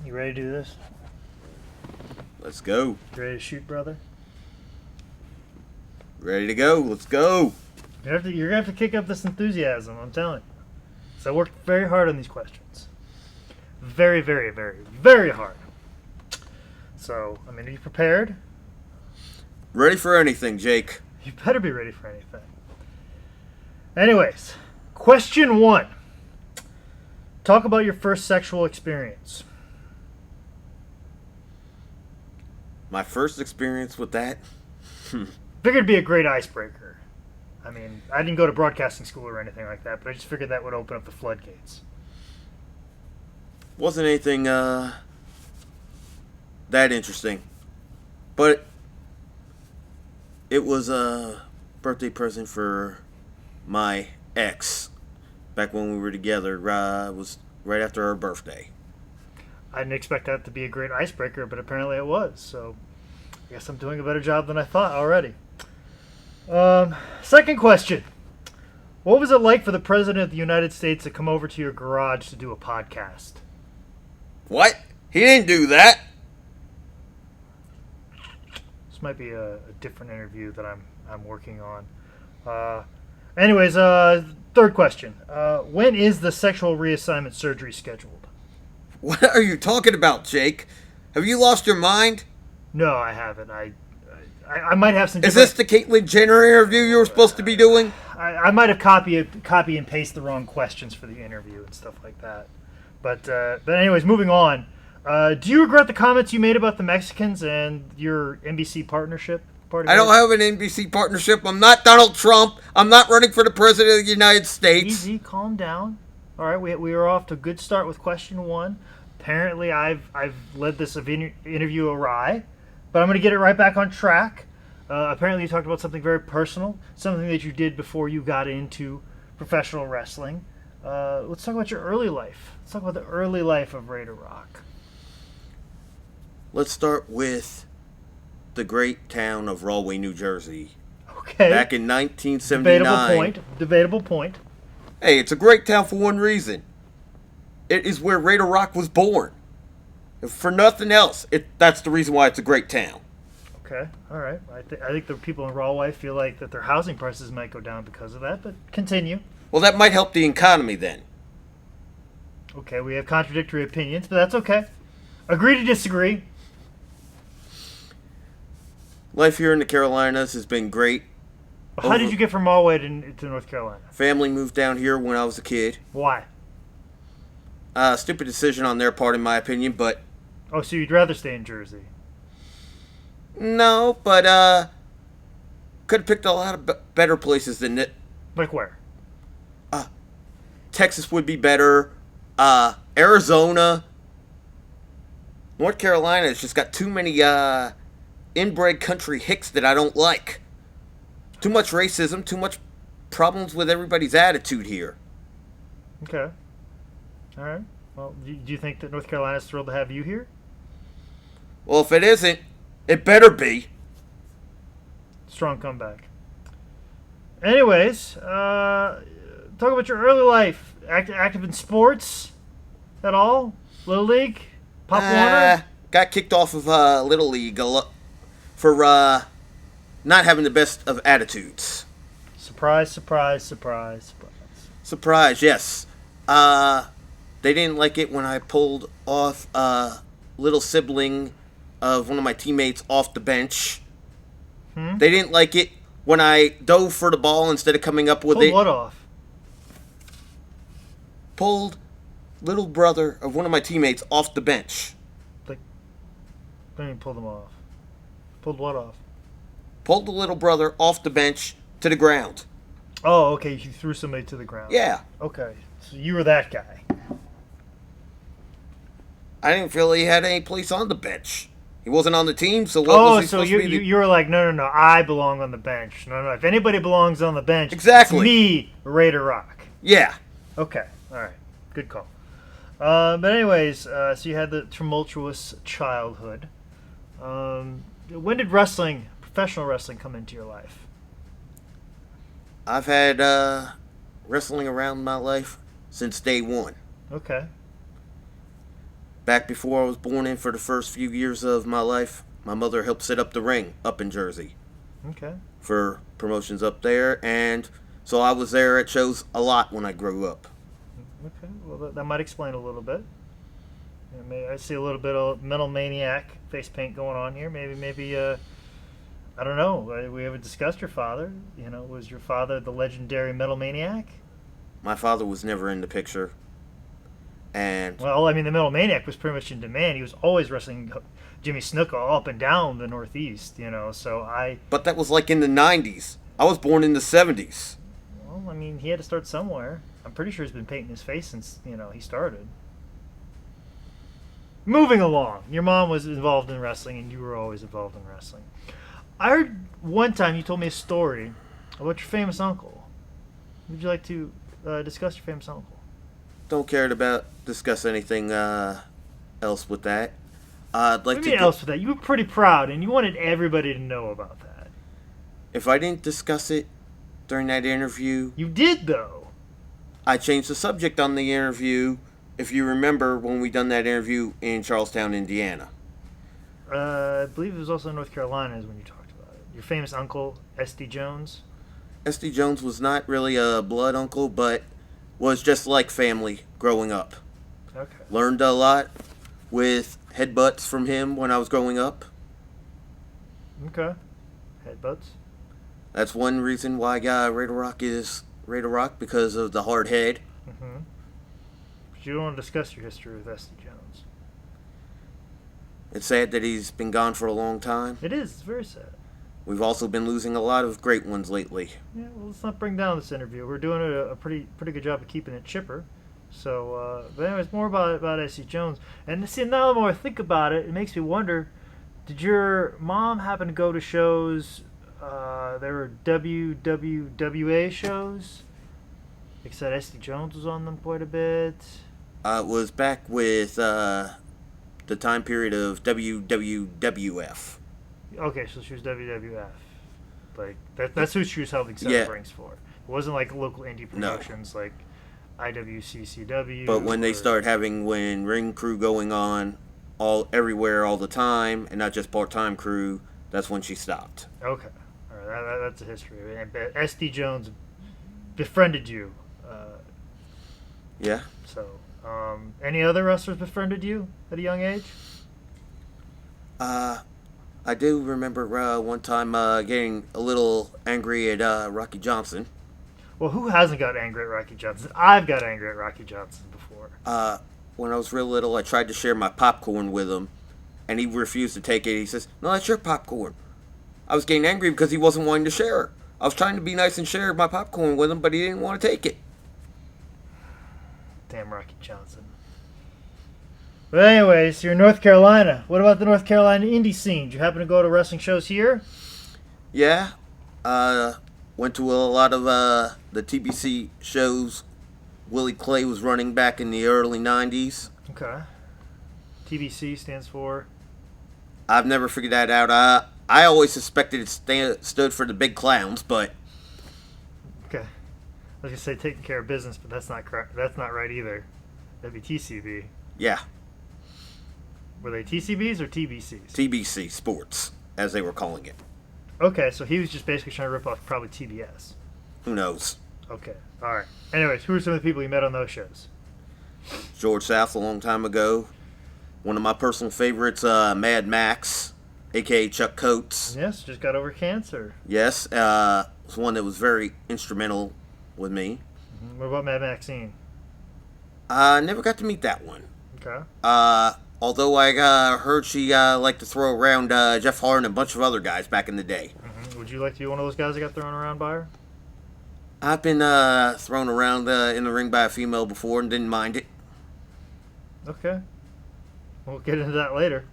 You ready to do this? Let's go. You ready to shoot, brother? Ready to go. Let's go. You're gonna have to kick up this enthusiasm, I'm telling you. So I worked very hard on these questions. Very, very, very, very hard. So, are you prepared? Ready for anything, Jake. You better be ready for anything. Anyways, question 1. Talk about your first sexual experience. My first experience with that? Figured it'd be a great icebreaker. I didn't go to broadcasting school or anything like that, but I just figured that would open up the floodgates. Wasn't anything that interesting. But it was a birthday present for my ex back when we were together. It was right after her birthday. I didn't expect that to be a great icebreaker, but apparently it was. So I guess I'm doing a better job than I thought already. Second question. What was it like for the President of the United States to come over to your garage to do a podcast? What? He didn't do that. This might be a different interview that I'm working on. Anyways, third question. When is the sexual reassignment surgery scheduled? What are you talking about, Jake? Have you lost your mind? No, I haven't. I might have some. Is this the Caitlyn Jenner interview you were supposed to be doing? I might have copy and paste the wrong questions for the interview and stuff like that. But anyways, moving on. Do you regret the comments you made about the Mexicans and your NBC partnership? I don't have an NBC partnership. I'm not Donald Trump. I'm not running for the President of the United States. Easy, calm down. All right, we are off to a good start with question 1. Apparently, I've led this interview awry, but I'm going to get it right back on track. Apparently, you talked about something very personal, something that you did before you got into professional wrestling. Let's talk about your early life. Let's talk about the early life of Raider Rock. Let's start with the great town of Rahway, New Jersey. Okay. Back in 1979. Debatable point. Hey, it's a great town for one reason. It is where Raider Rock was born. If for nothing else, that's the reason why it's a great town. Okay, all right. I think the people in Rahway feel like that their housing prices might go down because of that, but continue. Well, that might help the economy then. Okay, we have contradictory opinions, but that's okay. Agree to disagree. Life here in the Carolinas has been great. How did you get from Rahway to North Carolina? Family moved down here when I was a kid. Why? Stupid decision on their part, in my opinion, but... Oh, so you'd rather stay in Jersey? No, but could have picked a lot of better places than it. Like where? Texas would be better. Arizona. North Carolina has just got too many inbred country hicks that I don't like. Too much racism, too much problems with everybody's attitude here. Okay. All right. Well, do you think that North Carolina's thrilled to have you here? Well, if it isn't, it better be. Strong comeback. Anyways, talk about your early life. Active in sports at all? Little League? Pop Warner? Got kicked off of Little League for not having the best of attitudes. Surprise, surprise, surprise, surprise. Surprise, yes. They didn't like it when I pulled off a little sibling of one of my teammates off the bench. They didn't like it when I dove for the ball instead of coming up with it. Pulled what off? Pulled little brother of one of my teammates off the bench. Like, I didn't pull them off. Pulled what off? Pulled the little brother off the bench to the ground. Oh, okay. You threw somebody to the ground. Yeah. Okay. So you were that guy. I didn't feel he had any place on the bench. He wasn't on the team, so what was he supposed to be? You were like, no, I belong on the bench. No, if anybody belongs on the bench, exactly. It's me, Raider Rock. Yeah. Okay, all right, good call. But anyways, so you had the tumultuous childhood. When did professional wrestling, come into your life? I've had wrestling around my life since day one. Okay. Back before I was born in for the first few years of my life, my mother helped set up the ring up in Jersey Okay. for promotions up there, and so I was there at shows a lot when I grew up. Okay. Well, that might explain a little bit. I see a little bit of Metal Maniac face paint going on here. Maybe. I don't know. We haven't discussed your father. Was your father the legendary Metal Maniac? My father was never in the picture, and Well, I mean, the Metal Maniac was pretty much in demand. He was always wrestling Jimmy Snuka up and down the Northeast. but that was like in the 90s. I was born in the 70s. Well, I mean, he had to start somewhere. I'm pretty sure he's been painting his face since he started. Moving along, your mom was involved in wrestling, and you were always involved in wrestling. I heard one time you told me a story about your famous uncle. Would you like to discuss your famous uncle? Don't care to discuss anything else with that. I'd like What to. do you mean else with that? You were pretty proud, and you wanted everybody to know about that. If I didn't discuss it during that interview, You did, though. I changed the subject on the interview. If you remember when we done that interview in Charlestown, Indiana. I believe it was also in North Carolina is when you talked about it. Your famous uncle, S.D. Jones. S.D. Jones was not really a blood uncle, but was just like family growing up. Okay. Learned a lot with headbutts from him when I was growing up. Okay. Headbutts. That's one reason why Radar Rock is Radar Rock, because of the hard head. Mm-hmm. But you don't want to discuss your history with S.D. Jones. It's sad that he's been gone for a long time. It is. It's very sad. We've also been losing a lot of great ones lately. Yeah, well, let's not bring down this interview. We're doing a pretty good job of keeping it chipper. So, but anyways, more about S.C. Jones. And see, now the more I think about it, it makes me wonder, did your mom happen to go to shows, there were WWWA shows? Like I said, S.D. Jones was on them quite a bit. It was back with the time period of WWWF. Okay, so she was WWF. Like, that's who she was helping set up rings for. It wasn't like local indie promotions like IWCCW. But when they start having ring crew going on everywhere all the time, and not just part-time crew, that's when she stopped. Okay, all right, that's a history. And S.D. Jones befriended you. Yeah. So, any other wrestlers befriended you at a young age? I do remember one time getting a little angry at Rocky Johnson. Well, who hasn't got angry at Rocky Johnson? I've got angry at Rocky Johnson before. When I was real little, I tried to share my popcorn with him, and he refused to take it. He says, "No, that's your popcorn." I was getting angry because he wasn't wanting to share it. I was trying to be nice and share my popcorn with him, but he didn't want to take it. Damn Rocky Johnson. But anyways, you're in North Carolina. What about the North Carolina indie scene? Did you happen to go to wrestling shows here? Yeah. Went to a lot of the TBC shows Willie Clay was running back in the early 90s. Okay. TBC stands for? I've never figured that out. I always suspected it stood for the Big Clowns, but... Okay. I was going to say taking care of business, but that's not correct. That's not right either. That'd be TCB. Yeah. Were they TCBs or TBCs? TBC Sports, as they were calling it. Okay, so he was just basically trying to rip off probably TBS. Who knows? Okay, all right. Anyways, who are some of the people you met on those shows? George South a long time ago. One of my personal favorites, Mad Max, a.k.a. Chuck Coates. Yes, just got over cancer. Yes, was one that was very instrumental with me. Mm-hmm. What about Mad Maxine? Never got to meet that one. Okay. Although I heard she liked to throw around Jeff Hart and a bunch of other guys back in the day. Mm-hmm. Would you like to be one of those guys that got thrown around by her? I've been thrown around in the ring by a female before and didn't mind it. Okay. We'll get into that later.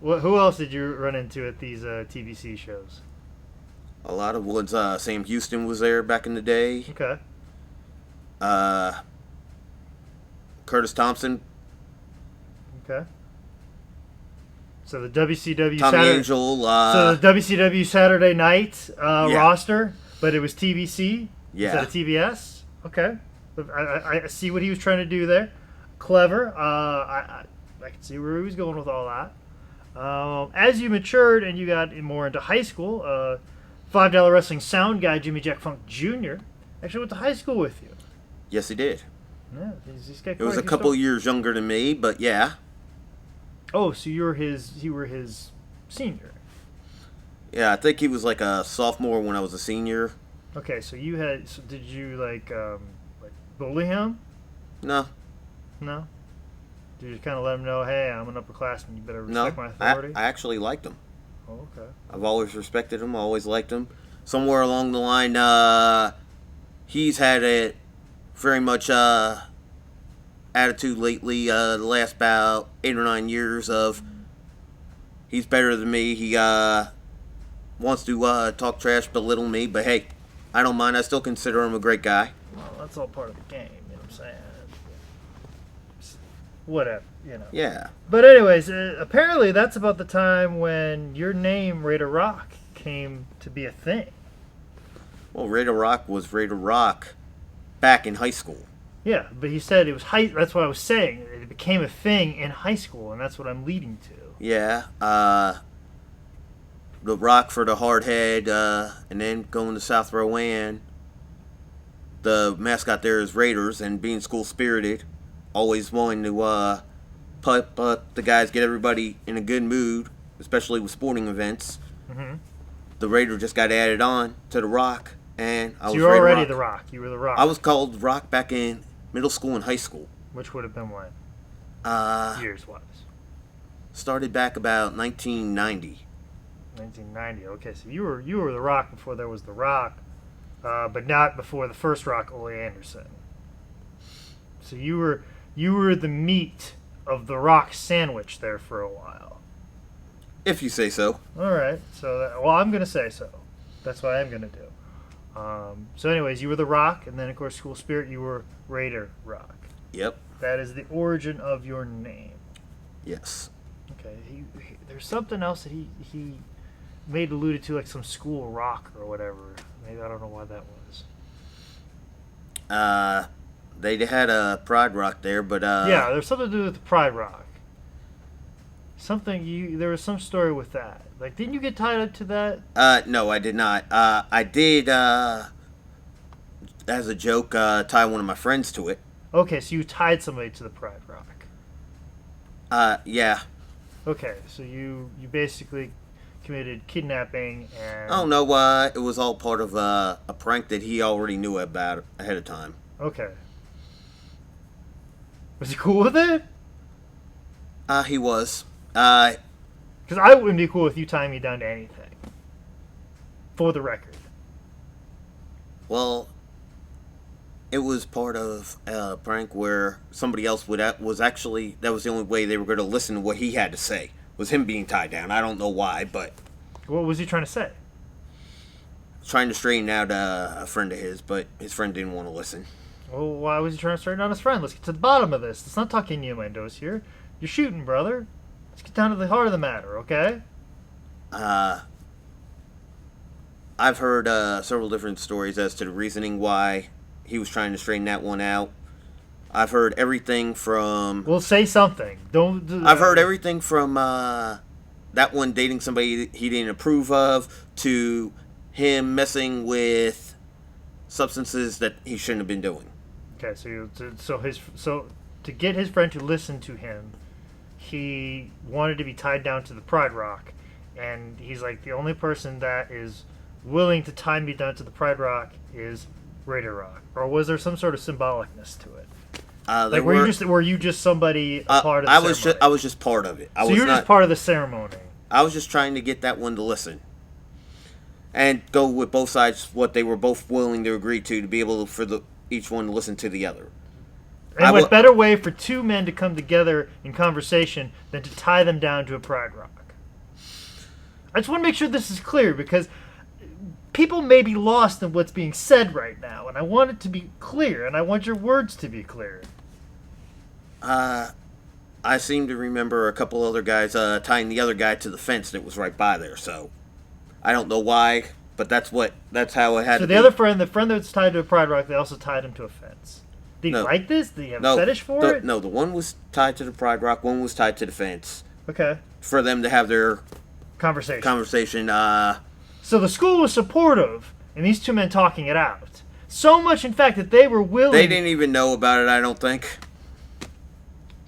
Who else did you run into at these TBC shows? A lot of ones. Sam Houston was there back in the day. Okay. Curtis Thompson. Okay. So the WCW Tommy Saturday, Angel. so the WCW Saturday night Yeah. roster, but it was TBC Yeah. instead of TBS. Okay. I see what he was trying to do there. Clever. I I can see where he was going with all that. As you matured and you got more into high school, $5 Wrestling sound guy Jimmy Jack Funk Jr. actually went to high school with you. Yes, he did. Yeah, he's got It was a couple years younger than me, but yeah. Oh, so you were his senior. Yeah, I think he was like a sophomore when I was a senior. Okay, so did you like bully him? No. No? Did you just kind of let him know, hey, I'm an upperclassman, you better respect my authority? I actually liked him. Oh, okay. I've always respected him, always liked him. Somewhere along the line, he's had a very much attitude lately, the last about 8 or 9 years of he's better than me. He wants to talk trash, belittle me, but hey, I don't mind. I still consider him a great guy. Well, that's all part of the game, you know what I'm saying? Whatever, you know. Yeah. But anyways, apparently that's about the time when your name, Raider Rock, came to be a thing. Well, Raider Rock was Raider Rock back in high school. Yeah, but he said it was that's what I was saying. It became a thing in high school, and that's what I'm leading to. Yeah. The Rock for the hard head, and then going to South Rowan. The mascot there is Raiders, and being school-spirited, always wanting to put the guys, get everybody in a good mood, especially with sporting events. Mm-hmm. The Raider just got added on to the Rock, and I was you were already Rock. the Rock. You were the Rock. I was called Rock back in middle school and high school. Which would have been when? Years-wise. Started back about 1990. 1990. Okay, so you were the Rock before there was the Rock, but not before the first Rock, Ole Anderson. So you were the meat of the Rock sandwich there for a while. If you say so. All right. So I'm gonna say so. That's what I'm gonna do. So anyways, you were the Rock, and then of course School Spirit, you were Raider Rock. Yep. That is the origin of your name. Yes. Okay. There's something else that he made alluded to, like some school rock or whatever. Maybe I don't know why that was. They had a Pride Rock there, but yeah, there's something to do with the Pride Rock. There was some story with that. Like, didn't you get tied up to that? No, I did not. I did, as a joke, tie one of my friends to it. Okay, so you tied somebody to the Pride Rock. Yeah. Okay, so you basically committed kidnapping and... Oh, no, it was all part of a prank that he already knew about ahead of time. Okay. Was he cool with it? He was. Because I wouldn't be cool with you tying me down to anything. For the record. Well, it was part of a prank where somebody else was actually... That was the only way they were going to listen to what he had to say. Was him being tied down. I don't know why, but... What was he trying to say? Trying to straighten out a friend of his, but his friend didn't want to listen. Well, why was he trying to straighten out his friend? Let's get to the bottom of this. Let's not talk innuendos here. You're shooting, brother. Let's get down to the heart of the matter, okay? I've heard several different stories as to the reasoning why he was trying to straighten that one out. I've heard everything from... Well, say something. I've heard everything from that one dating somebody he didn't approve of to him messing with substances that he shouldn't have been doing. Okay, so to get his friend to listen to him, he wanted to be tied down to the Pride Rock, and he's like, the only person that is willing to tie me down to the Pride Rock is Raider Rock. Or was there some sort of symbolicness to it? Were you just somebody part of the ceremony? I was just part of it. You were just part of the ceremony. I was just trying to get that one to listen. And go with both sides, what they were both willing to agree to be able for each one to listen to the other. And what better way for two men to come together in conversation than to tie them down to a Pride Rock? I just want to make sure this is clear, because people may be lost in what's being said right now, and I want it to be clear, and I want your words to be clear. I seem to remember a couple other guys tying the other guy to the fence that was right by there, so I don't know why, but that's how it had to be. So the friend that's tied to a Pride Rock, they also tied him to a fence. Did he like this? Did he have a No, fetish for it? No, the one was tied to the Pride Rock, one was tied to the fence. Okay. For them to have their Conversation. So the school was supportive, and these two men talking it out. So much, in fact, that they were willing... They didn't even know about it, I don't think.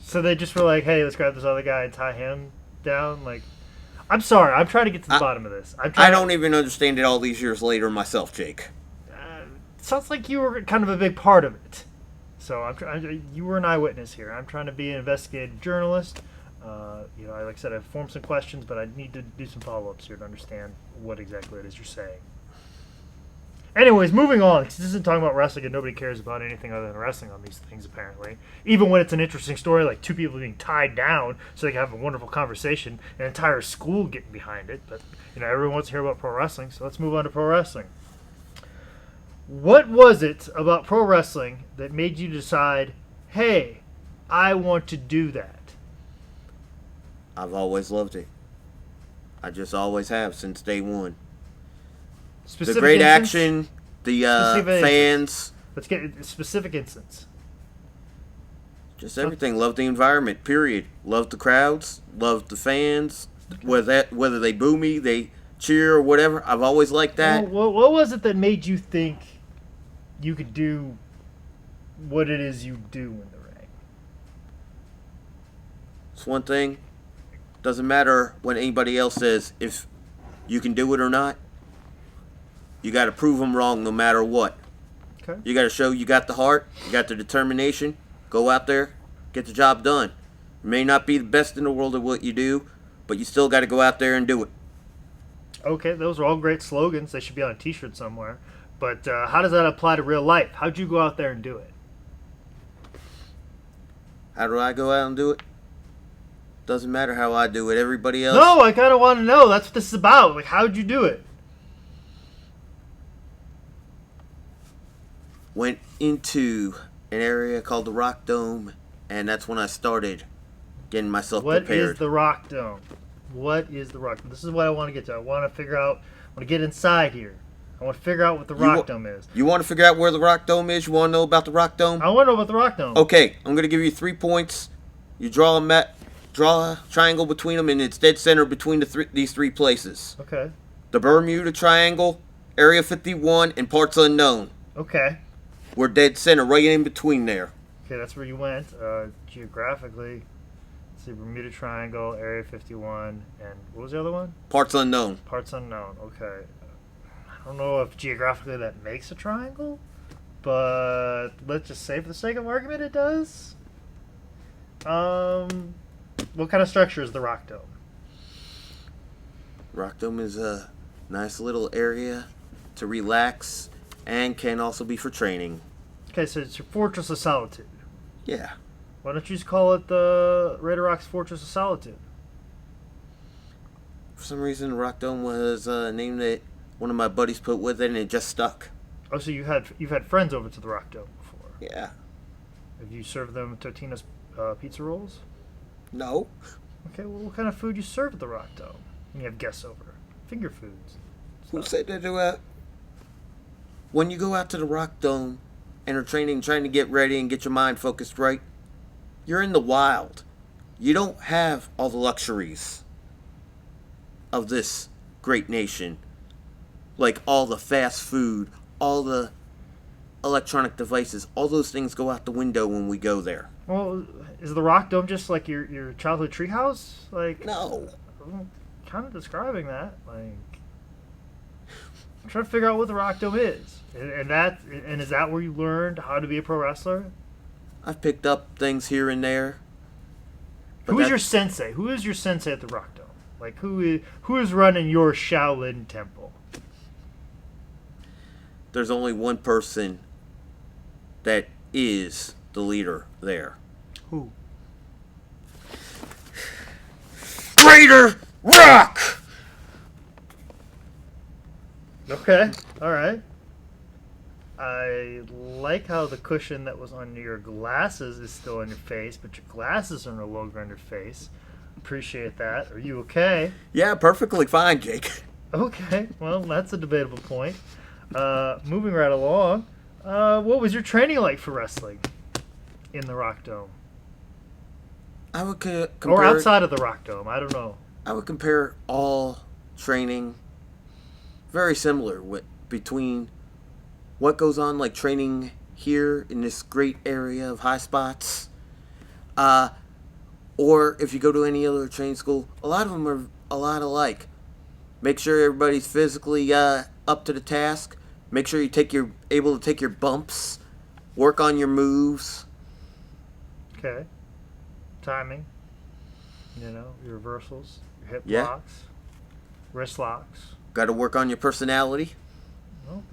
So they just were like, hey, let's grab this other guy and tie him down? Like, I'm sorry. I'm trying to get to the bottom of this. I don't even understand it all these years later myself, Jake. Sounds like you were kind of a big part of it. So you were an eyewitness here. I'm trying to be an investigative journalist. Like I said, I've formed some questions, but I need to do some follow-ups here to understand what exactly it is you're saying. Anyways, moving on, because this isn't talking about wrestling, and nobody cares about anything other than wrestling on these things, apparently. Even when it's an interesting story, like two people being tied down so they can have a wonderful conversation, an entire school getting behind it. But, everyone wants to hear about pro wrestling, so let's move on to pro wrestling. What was it about pro wrestling that made you decide, hey, I want to do that? I've always loved it. I just always have since day one. Specific the great instance? action, the Specific fans. Instance. Let's get a specific instance. Just everything. Love the environment, period. Love the crowds. Love the fans. Okay. Whether they boo me, they cheer, or whatever. I've always liked that. Well, what was it that made you think you could do what it is you do in the ring? It's one thing. Doesn't matter what anybody else says. If you can do it or not, you got to prove them wrong no matter what. Okay. You got to show you got the heart, you got the determination. Go out there, get the job done. You may not be the best in the world at what you do, but you still got to go out there and do it. Okay, those are all great slogans. They should be on a T-shirt somewhere. But how does that apply to real life? How'd you go out there and do it? How do I go out and do it? Doesn't matter how I do it. Everybody else... No, I kind of want to know. That's what this is about. Like, how'd you do it? Went into an area called the Rock Dome, and that's when I started getting myself prepared. What is the Rock Dome? What is the Rock Dome? This is what I want to get to. I want to figure out... I want to get inside here. I want to figure out what the Rock Dome is. You want to figure out where the Rock Dome is? You want to know about the Rock Dome? I want to know about the Rock Dome. Okay, I'm going to give you 3 points. You draw a triangle between them, and it's dead center between these 3 places. Okay. The Bermuda Triangle, Area 51, and Parts Unknown. Okay. We're dead center, right in between there. Okay, that's where you went. Geographically, let's see, Bermuda Triangle, Area 51, and what was the other one? Parts Unknown. Parts Unknown, okay. I don't know if geographically that makes a triangle, but let's just say for the sake of argument it does. What kind of structure is the Rock Dome? Rock Dome is a nice little area to relax and can also be for training. Okay, so it's your Fortress of Solitude. Yeah. Why don't you just call it the Raider Rock's Fortress of Solitude? For some reason, Rock Dome was a name that one of my buddies put with it, and it just stuck. Oh, so you've had friends over to the Rock Dome before? Yeah. Have you served them Totino's pizza rolls? No. Okay, well, what kind of food you serve at the Rock Dome when you have guests over? Finger foods. Who said that? When you go out to the Rock Dome and are training, trying to get ready and get your mind focused right, you're in the wild. You don't have all the luxuries of this great nation. Like all the fast food, all the electronic devices, all those things go out the window when we go there. Well, is the Rock Dome just like your childhood treehouse? Like, no. I'm kind of describing that. Like, I'm trying to figure out what the Rock Dome is, and is that where you learned how to be a pro wrestler? I've picked up things here and there. Who is your sensei? Who is your sensei at the Rock Dome? Like, who is running your Shaolin temple? There's only one person that is the leader there. Who? Raider Rock! Okay, alright. I like how the cushion that was on your glasses is still on your face, but your glasses are no longer on your face. Appreciate that. Are you okay? Yeah, perfectly fine, Jake. Okay, well, that's a debatable point. Moving right along, what was your training like for wrestling? in the Rock Dome? I would compare, Or outside of the Rock Dome? I don't know. I would compare all training very similar between what goes on, like training here in this great area of high spots, or if you go to any other training school, a lot of them are a lot alike. Make sure everybody's physically up to the task. Make sure you're able to take your bumps, work on your moves. Okay. Timing. Your reversals, your hip Yeah. locks, wrist locks. Got to work on your personality. Well,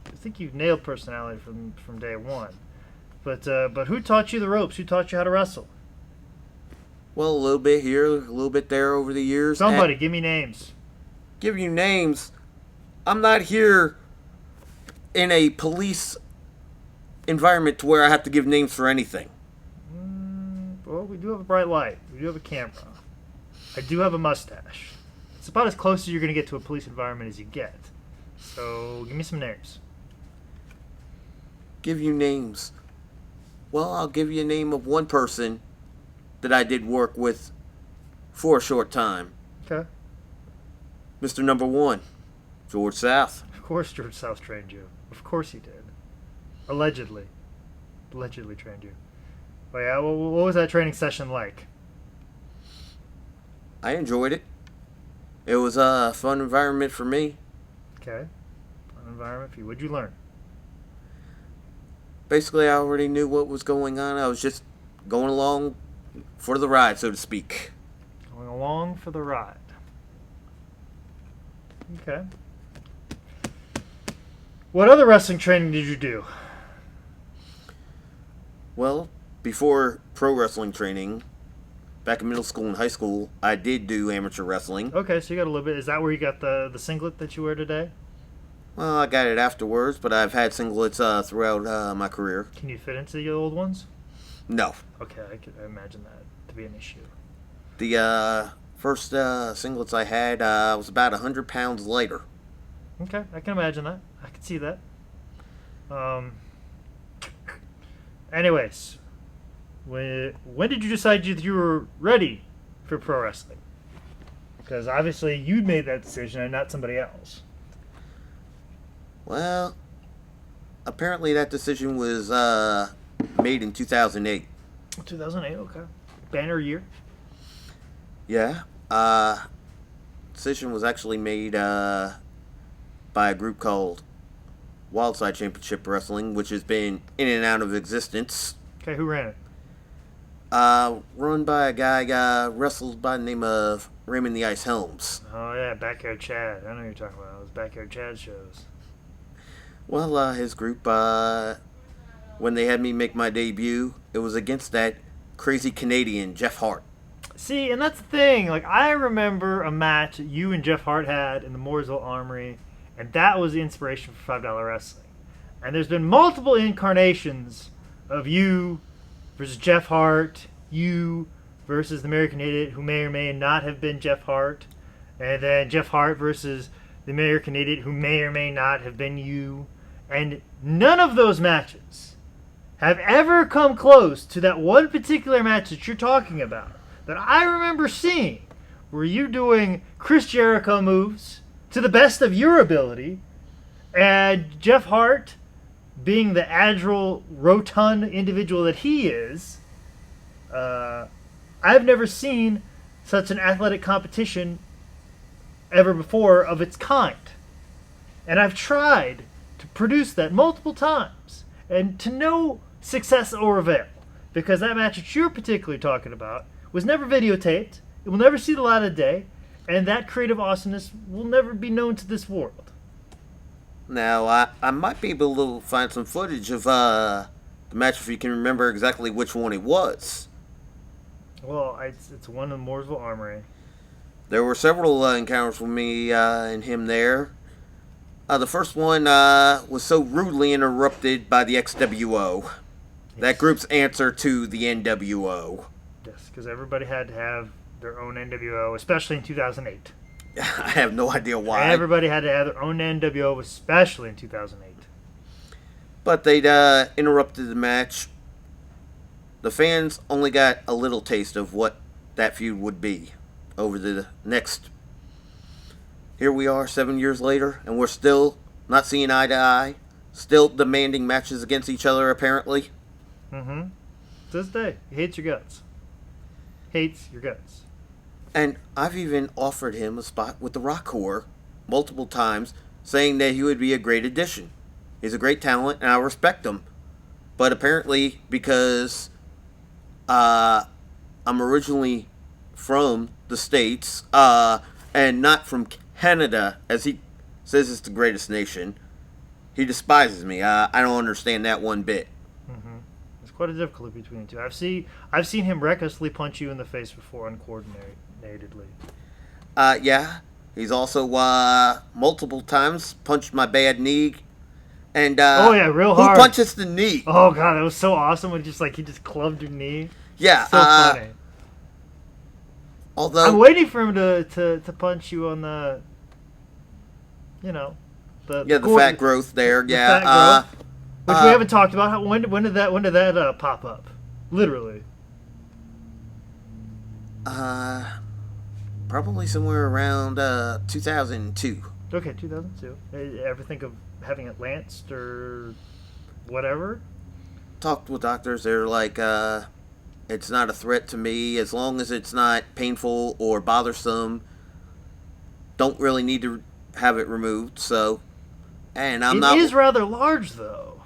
I think you've nailed personality from day one. But who taught you the ropes? Who taught you how to wrestle? Well, a little bit here, a little bit there over the years. Somebody, give me names. Give you names. I'm not here in a police environment to where I have to give names for anything. Well, we do have a bright light. We do have a camera. I do have a mustache. It's about as close as you're going to get to a police environment as you get. So, give me some names. Give you names. Well, I'll give you a name of one person that I did work with for a short time. Okay. Mr. Number One, George South. Of course George South trained you. Of course he did. Allegedly. Allegedly trained you. Oh yeah, what was that training session like? I enjoyed it. It was a fun environment for me. Okay. Fun environment for you. What'd you learn? Basically, I already knew what was going on. I was just going along for the ride, so to speak. Going along for the ride. Okay. What other wrestling training did you do? Well, before pro wrestling training, back in middle school and high school, I did do amateur wrestling. Okay, so you got a little bit. Is that where you got the singlet that you wear today? Well, I got it afterwards, but I've had singlets throughout my career. Can you fit into the old ones? No. Okay, I could imagine that to be an issue. The first singlets I had was about 100 pounds lighter. Okay, I can imagine that. I can see that. Anyways, when did you decide you were ready for pro wrestling? Because obviously you made that decision and not somebody else. Well, apparently that decision was made in 2008. 2008, okay. Banner year. Yeah. Decision was actually made by a group called Wildside Championship Wrestling, which has been in and out of existence. Okay, who ran it? Run by a guy wrestled by the name of Raymond the Ice Helms. Oh yeah, Backyard Chad. I know who you're talking about. Those Backyard Chad shows. Well, his group, when they had me make my debut, it was against that crazy Canadian, Jeff Hart. See, and that's the thing. Like, I remember a match you and Jeff Hart had in the Mooresville Armory, and that was the inspiration for $5 Wrestling. And there's been multiple incarnations of you versus Jeff Hart, you versus the American Idiot, who may or may not have been Jeff Hart, and then Jeff Hart versus the American Idiot, who may or may not have been you. And none of those matches have ever come close to that one particular match that you're talking about, that I remember seeing, where you doing Chris Jericho moves to the best of your ability, and Jeff Hart, being the agile, rotund individual that he is, I've never seen such an athletic competition ever before of its kind. And I've tried to produce that multiple times, and to no success or avail, because that match that you're particularly talking about was never videotaped, it will never see the light of day, and that creative awesomeness will never be known to this world. Now, I might be able to find some footage of the match if you can remember exactly which one it was. Well, it's one in the Mooresville Armory. There were several encounters with me and him there. The first one was so rudely interrupted by the XWO. That group's answer to the NWO. Yes, because everybody had to have their own NWO, especially in 2008. I have no idea why. Everybody had to have their own NWO, especially in 2008. But they'd interrupted the match the fans only got a little taste of what that feud would be over the next. Here we are 7 years later, and we're still not seeing eye to eye, still demanding matches against each other, apparently. Mm-hmm. To this day, he hates your guts. Hates your guts. And I've even offered him a spot with the Rock Corps multiple times, saying that he would be a great addition. He's a great talent, and I respect him. But apparently, because I'm originally from the States, and not from Canada, as he says it's the greatest nation, he despises me. I don't understand that one bit. Mm-hmm. There's quite a difficulty between the two. I've seen him recklessly punch you in the face before, uncoordinatedly. Yeah. He's also multiple times punched my bad knee. And oh yeah, real hard. Who punches the knee? Oh god, that was so awesome when he just clubbed your knee. Yeah, so funny. Although I'm waiting for him to punch you on the, the fat growth there. The yeah, fat growth, which we haven't talked about. When did that pop up? Literally. Probably somewhere around 2002. Okay, 2002. Ever think of having it lanced or whatever? Talked with doctors. They're like, it's not a threat to me as long as it's not painful or bothersome. Don't really need to have it removed. So, and I'm not. It is rather large, though.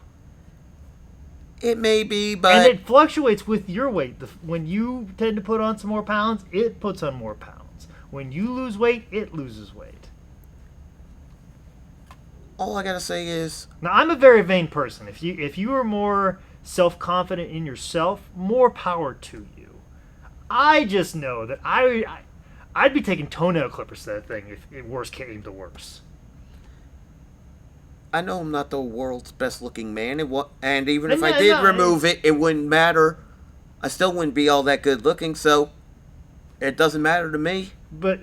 It may be, but and it fluctuates with your weight. When you tend to put on some more pounds, it puts on more pounds. When you lose weight, it loses weight. All I gotta say is, now I'm a very vain person. If you are more self-confident in yourself, more power to you. I just know that I'd be taking toenail clippers to that thing if worse came to worse. I know I'm not the world's best looking man, and even if I did remove it, it wouldn't matter. I still wouldn't be all that good looking, so it doesn't matter to me. But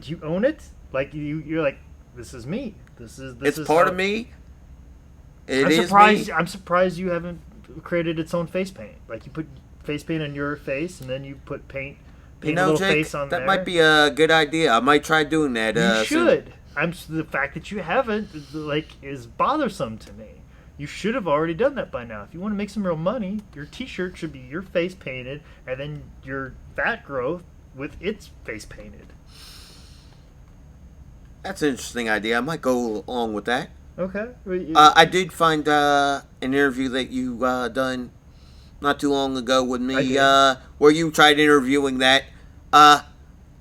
you own it. Like you're like, this is me. This is part of me. I'm surprised you haven't created its own face paint. Like you put face paint on your face, and then you put paint a little Jake, face on there. That might be a good idea. I might try doing that. You should. The fact that you haven't is bothersome to me. You should have already done that by now. If you want to make some real money, your T-shirt should be your face painted, and then your fat growth with its face painted. That's an interesting idea. I might go along with that. Okay. I did find an interview that you done not too long ago with me, where you tried interviewing that. I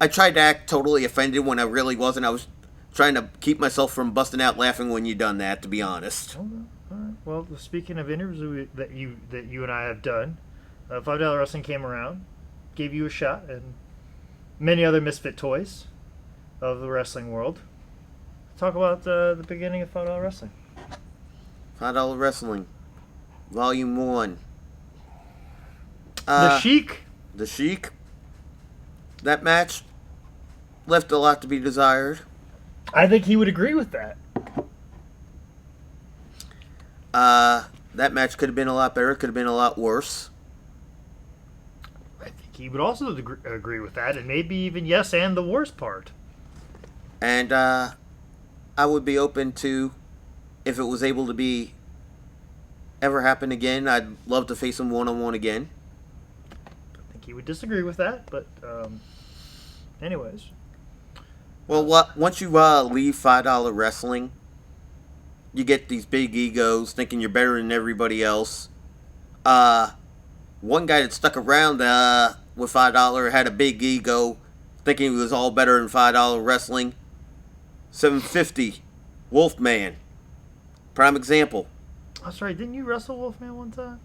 tried to act totally offended when I really wasn't. I was trying to keep myself from busting out laughing when you done that, to be honest. Okay. All right. Well, speaking of interviews that you and I have done, $5 Wrestling came around, gave you a shot, and many other misfit toys of the wrestling world. Talk about the beginning of $5 Wrestling. $5 Wrestling, Volume 1. The Sheik. The Sheik. That match left a lot to be desired. I think he would agree with that. That match could have been a lot better. It could have been a lot worse. I think he would also agree with that, and maybe even yes, and the worst part. And I would be open to, if it was able to be ever happen again, I'd love to face him one-on-one again. I think he would disagree with that, but anyways. Well, once you leave $5 Wrestling, you get these big egos thinking you're better than everybody else. One guy that stuck around with $5 had a big ego, thinking he was all better than $5 Wrestling. 750, Wolfman, prime example. That's right. Didn't you wrestle Wolfman one time?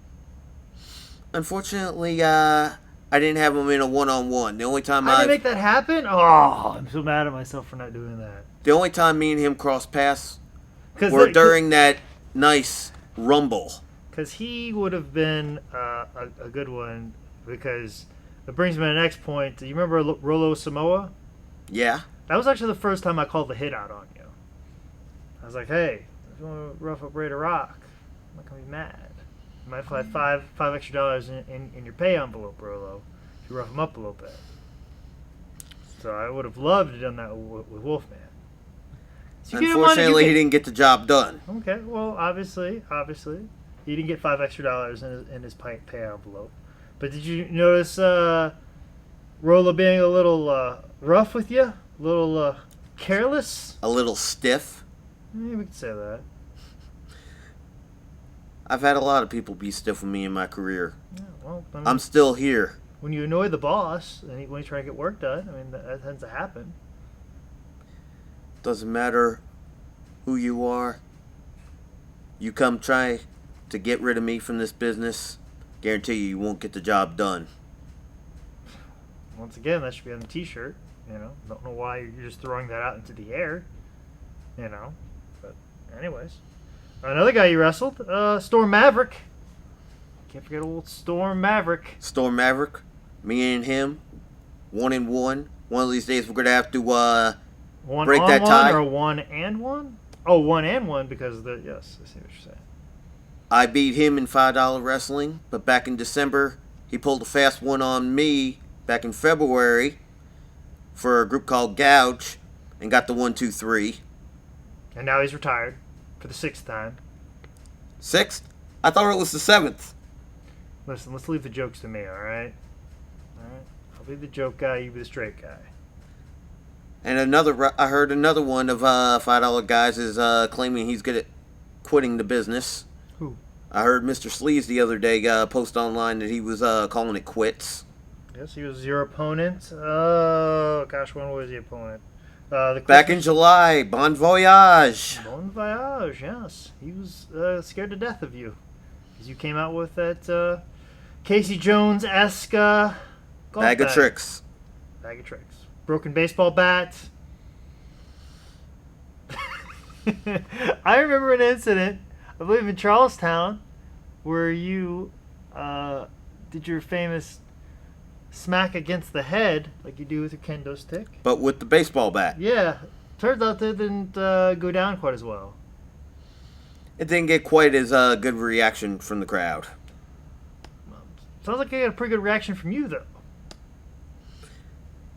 Unfortunately, I didn't have him in a one-on-one. The only time I didn't make that happen. Oh, I'm so mad at myself for not doing that. The only time me and him crossed paths were during that nice Rumble. Because he would have been a good one. Because it brings me to the next point. Do you remember Rolo Samoa? Yeah. That was actually the first time I called the hit out on you. I was like, hey, if you want to rough up Ray to Rock, I'm not going to be mad. You might find five extra dollars in your pay envelope, Rolo, if you rough him up a little bit. So I would have loved to have done that with Wolfman. So Unfortunately, he didn't get the job done. Okay, well, obviously, he didn't get $5 extra in his pay envelope. But did you notice Rolo being a little rough with you? A little careless? A little stiff. Maybe we could say that. I've had a lot of people be stiff with me in my career. Yeah, well, I mean, I'm still here. When you annoy the boss and when you try to get work done, I mean, that tends to happen. Doesn't matter who you are. You come try to get rid of me from this business, guarantee you won't get the job done. Once again, that should be on the t-shirt. Don't know why you're just throwing that out into the air. But anyways. Another guy you wrestled, Storm Maverick. Can't forget old Storm Maverick. Storm Maverick, me and him, 1-1. One of these days we're going to have to break that tie. Or 1-1? Oh, 1-1 because yes, I see what you're saying. I beat him in $5 wrestling, but back in December, he pulled a fast one on me back in February for a group called Gouge and got the 1-2-3. And now he's retired for the 6th time. 6th? I thought it was the 7th. Listen, let's leave the jokes to me, all right? I'll be the joke guy, you be the straight guy. And I heard another one of $5 guys is claiming he's good at quitting the business. Who? I heard Mr. Sleaze the other day post online that he was calling it quits. Yes, he was your opponent. Oh, gosh, when was the opponent? Back in July, Bon Voyage. Bon Voyage, yes. He was scared to death of you. Because you came out with that Casey Jones-esque bag of tricks. Bag of tricks. Broken baseball bat. I remember an incident, I believe in Charlestown, where you did your famous smack against the head, like you do with your kendo stick. But with the baseball bat. Yeah. Turns out that didn't go down quite as well. It didn't get quite as good reaction from the crowd. Sounds like I got a pretty good reaction from you, though.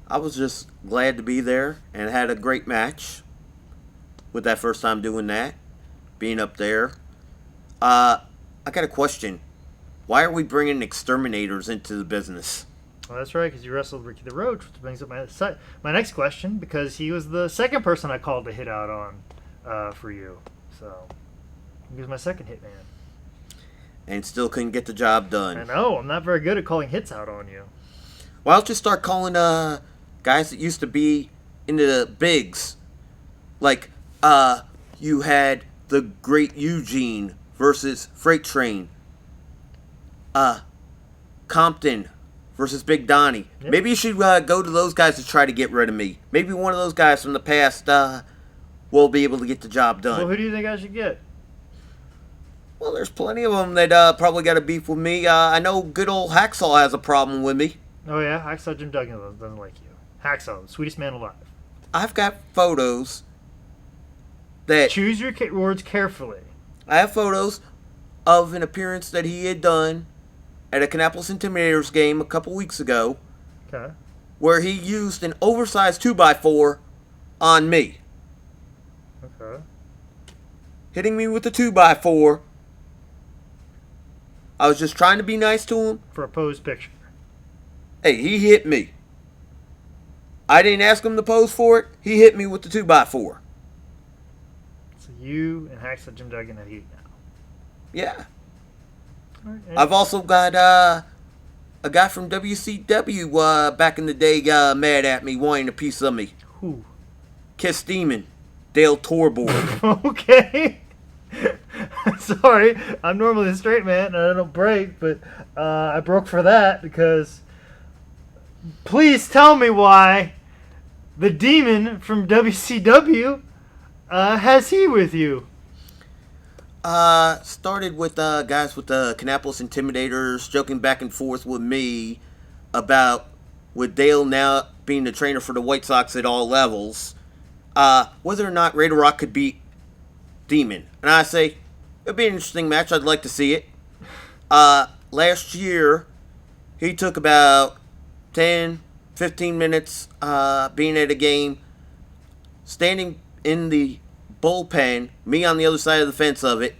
I was just glad to be there and had a great match with that first time doing that, being up there. I got a question. Why are we bringing exterminators into the business? Well, that's right, because you wrestled Ricky the Roach, which brings up my next question, because he was the second person I called to hit out on for you. So, he was my second hit man. And still couldn't get the job done. I know, I'm not very good at calling hits out on you. Why don't you start calling guys that used to be into the bigs? Like, you had the Great Eugene versus Freight Train. Compton versus Big Donnie. Yep. Maybe you should go to those guys to try to get rid of me. Maybe one of those guys from the past will be able to get the job done. Well, who do you think I should get? Well, there's plenty of them that probably got a beef with me. I know good old Hacksaw has a problem with me. Oh, yeah? Hacksaw Jim Duggan doesn't like you. Hacksaw, the sweetest man alive. I've got photos that... Choose your words carefully. I have photos of an appearance that he had done at a Kannapolis Intimidators game a couple weeks ago. Okay. Where he used an oversized 2x4 on me. Okay. Hitting me with the 2x4. I was just trying to be nice to him. For a pose picture. Hey, he hit me. I didn't ask him to pose for it. He hit me with the 2x4. So you and Hacksaw Jim Duggan have heat now. Yeah. Right, I've also got a guy from WCW back in the day mad at me, wanting a piece of me. Who? Kiss Demon. Dale Torborg. Okay. Sorry, I'm normally a straight man and I don't break, but I broke for that because please tell me why the demon from WCW has he with you. Started with guys with the Kannapolis Intimidators joking back and forth with me about with Dale now being the trainer for the White Sox at all levels, whether or not Raider Rock could beat Demon. And I say, it'd be an interesting match. I'd like to see it. Last year, he took about 10, 15 minutes being at a game, standing in the bullpen, me on the other side of the fence of it,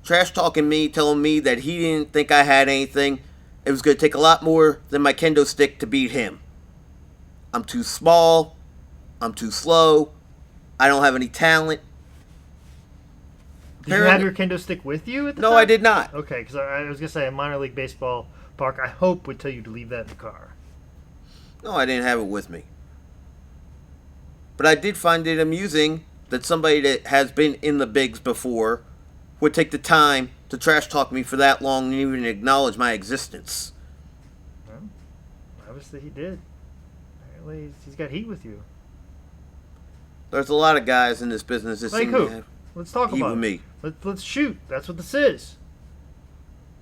trash talking me, telling me that he didn't think I had anything. It was going to take a lot more than my kendo stick to beat him. I'm too small. I'm too slow. I don't have any talent. Did you have your kendo stick with you at the time? No, I did not. Okay, because I was going to say a minor league baseball park, I hope, would tell you to leave that in the car. No, I didn't have it with me. But I did find it amusing that somebody that has been in the bigs before would take the time to trash talk me for that long and even acknowledge my existence. Well, obviously he did. Apparently he's got heat with you. There's a lot of guys in this business that Like seem who? to have Let's talk heat about with it. me. Let's shoot. That's what this is.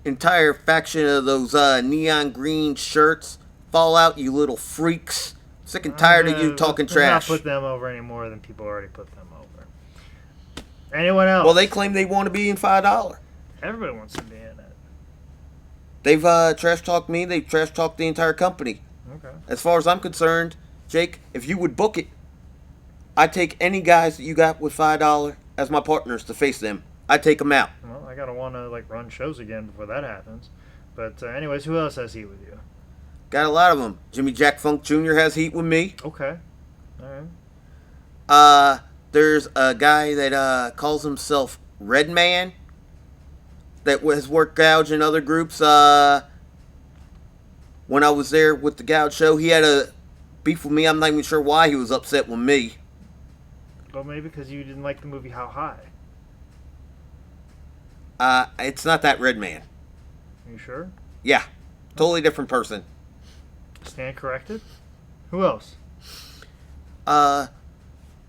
Entire faction of those neon green shirts. Fall out, you little freaks. Sick and tired of you talking trash. Let's not put them over any more than people already put them over. Anyone else? Well, they claim they want to be in $5. Everybody wants to be in it. They've trash talked me. They've trash talked the entire company. Okay. As far as I'm concerned, Jake, if you would book it, I'd take any guys that you got with $5 as my partners to face them. I'd take them out. Well, I gotta want to run shows again before that happens. But anyways, who else has heat with you? Got a lot of them. Jimmy Jack Funk Jr. has heat with me. Okay. All right. There's a guy that calls himself Red Man that has worked Gouge in other groups. When I was there with the Gouge show, he had a beef with me. I'm not even sure why he was upset with me. Well, maybe because you didn't like the movie How High. It's not that Red Man. Are you sure? Yeah. Totally different person. Stand corrected. Who else?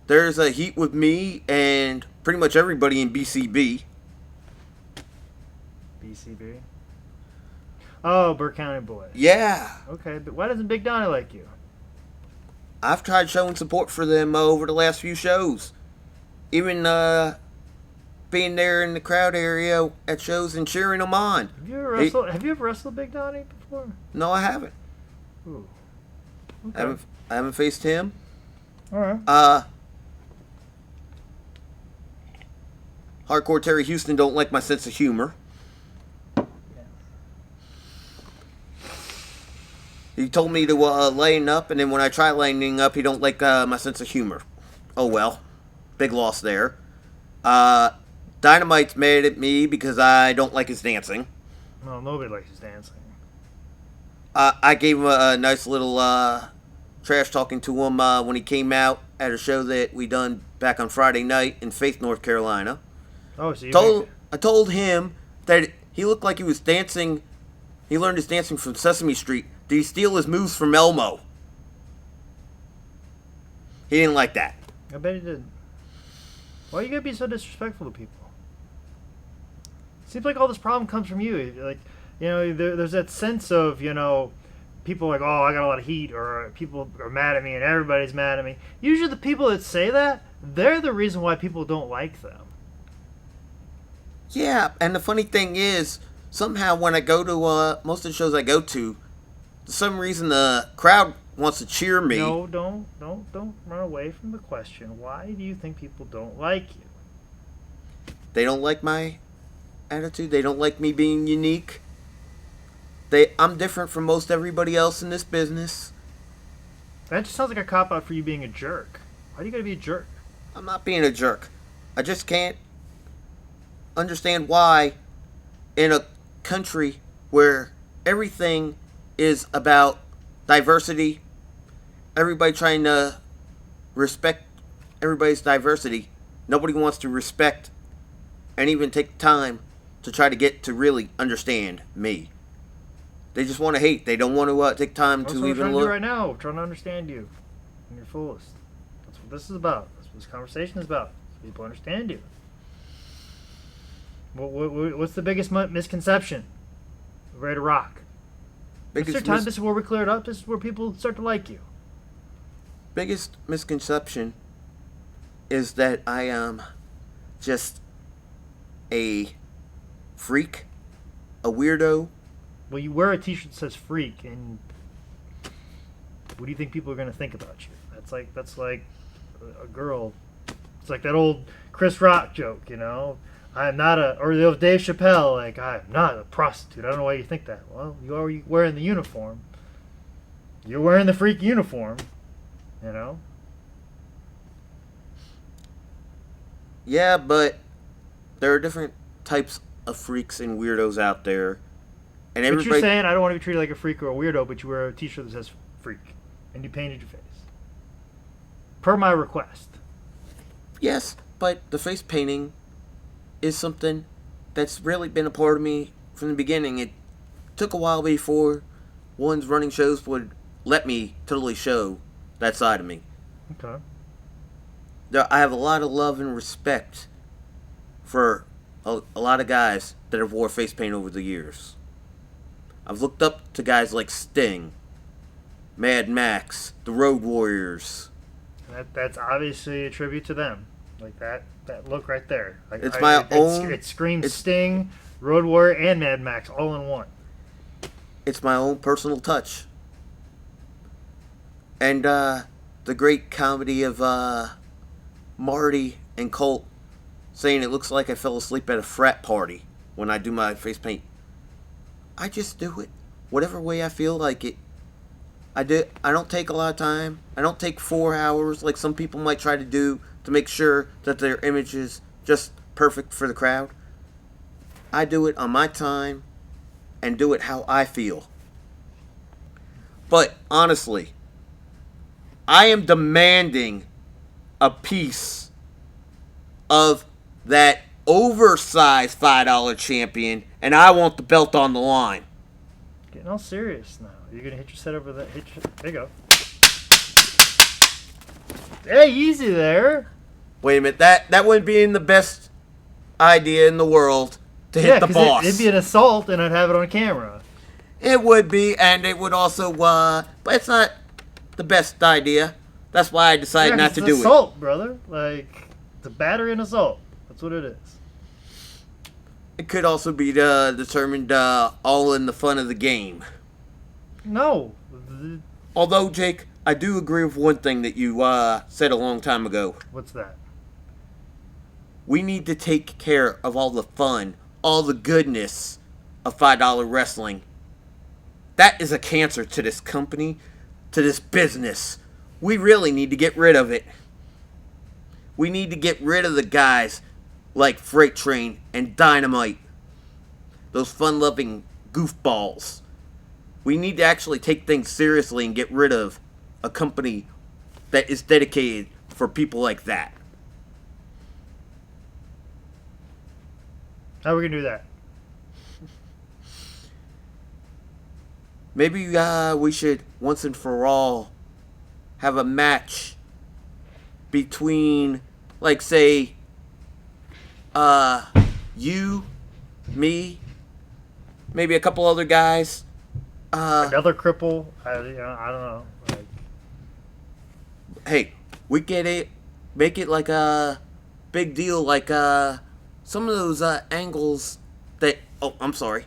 There's a heat with me and pretty much everybody in BCB. BCB. Oh, Burke County Boy. Yeah. Okay, but why doesn't Big Donnie like you? I've tried showing support for them over the last few shows. Even being there in the crowd area at shows and cheering them on. Have you ever wrestled Big Donnie before? No, I haven't. Ooh. Okay. I haven't faced him. All right. Hardcore Terry Houston don't like my sense of humor. He told me to lighten up, and then when I try lightening up, he don't like my sense of humor. Oh well. Big loss there. Dynamite's mad at me because I don't like his dancing. Well, nobody likes his dancing. I gave him a nice little trash talking to him when he came out at a show that we done back on Friday night in Faith, North Carolina. Oh, so I told him that he looked like he was dancing. He learned his dancing from Sesame Street. Did he steal his moves from Elmo? He didn't like that. I bet he did. Why you gotta be so disrespectful to people? Seems like all this problem comes from you. There's that sense of, people like, oh, I got a lot of heat, or people are mad at me, and everybody's mad at me. Usually the people that say that, they're the reason why people don't like them. Yeah, and the funny thing is, somehow when I go to most of the shows I go to, for some reason the crowd wants to cheer me. No, don't run away from the question. Why do you think people don't like you? They don't like my attitude. They don't like me being unique. I'm different from most everybody else in this business. That just sounds like a cop-out for you being a jerk. Why do you gotta be a jerk? I'm not being a jerk. I just can't understand why in a country where everything is about diversity, everybody trying to respect everybody's diversity, nobody wants to respect and even take time to try to get to really understand me. They just want to hate. They don't want to take time That's to what even we're trying to do look. right now. We're trying to understand you and your fullest. That's what this is about. That's what this conversation is about. So people understand you. What's the biggest misconception? We're ready to rock. This is where we clear it up. This is where people start to like you. Biggest misconception is that I am just a freak a weirdo. Well, you wear a T-shirt that says "freak," and what do you think people are going to think about you? That's like a girl. It's like that old Chris Rock joke, you know. I'm not a, or the old Dave Chappelle, like, I'm not a prostitute. I don't know why you think that. Well, you are wearing the uniform. You're wearing the freak uniform, you know. Yeah, but there are different types of freaks and weirdos out there, and But everybody. you're saying I don't want to be treated like a freak or a weirdo, but you wear a T-shirt that says "freak" and you painted your face. Per my request. Yes, but the face painting is something that's really been a part of me from the beginning. It took a while before one's running shows would let me totally show that side of me. Okay. I have a lot of love and respect for a lot of guys that have wore face paint over the years. I've looked up to guys like Sting, Mad Max, the Road Warriors. That's obviously a tribute to them. Like that look right there. It's my own. It screams Sting, Road Warrior, and Mad Max all in one. It's my own personal touch. And the great comedy of Marty and Colt saying it looks like I fell asleep at a frat party when I do my face paint. I just do it whatever way I feel like it. I don't take a lot of time. I don't take 4 hours like some people might try to do to make sure that their image is just perfect for the crowd. I do it on my time and do it how I feel. But honestly, I am demanding a piece of that oversized $5 champion, and I want the belt on the line. Getting all serious now. You're gonna hit your set over there. There you go. Hey, easy there. Wait a minute, that wouldn't be in the best idea in the world to hit the boss. It'd be an assault, and I'd have it on camera. It would be, and it would also, but it's not the best idea. That's why I decided not to do assault, brother. Like, it's a battery and assault. That's what it is. It could also be determined all in the fun of the game. No. Although, Jake, I do agree with one thing that you said a long time ago. What's that? We need to take care of all the fun, all the goodness of $5 wrestling. That is a cancer to this company, to this business. We really need to get rid of it. We need to get rid of the guys like Freight Train and Dynamite. Those fun-loving goofballs. We need to actually take things seriously and get rid of a company that is dedicated for people like that. How are we gonna do that? Maybe we should, once and for all, have a match between, like, say, you, me, maybe a couple other guys. Another cripple? I don't know. Like, hey, we get it. Make it like a big deal, like some of those angles that, I'm sorry,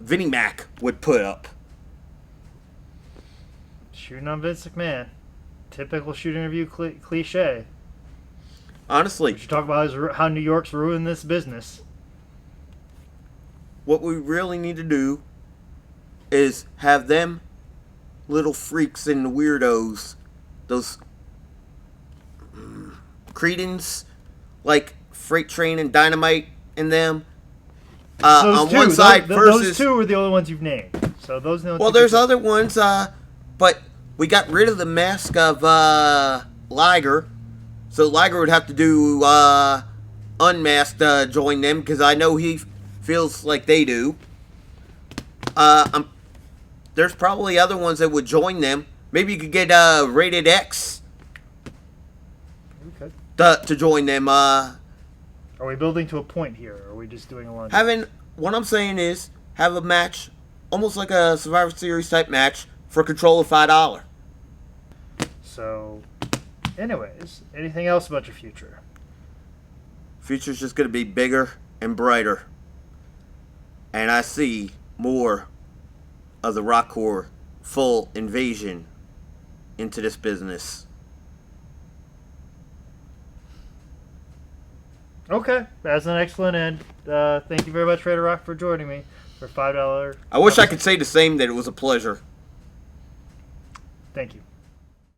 Vinnie Mac would put up. shooting on Vince McMahon. Typical shoot interview cliche. Honestly, We should talk about how New York's ruined this business. what we really need to do is have them little freaks and weirdos, those cretins like Freight Train and Dynamite and them, on one side versus... Those two are the only ones you've named. So those. Well, there's other ones, but we got rid of the mask of Liger, so Liger would have to do unmasked join them, because I know he feels like they do. There's probably other ones that would join them. Maybe you could get Rated X to join them. Are we building to a point here, or are we just doing a lot? What I'm saying is, have a match, almost like a Survivor Series type match, for control of $5. So, anyways, anything else about your future? Future's just going to be bigger and brighter. and I see more of the rockcore full invasion into this business. Okay, that's an excellent end. Thank you very much, Raider Rock, for joining me for $5. I wish I could say the same, that it was a pleasure. Thank you.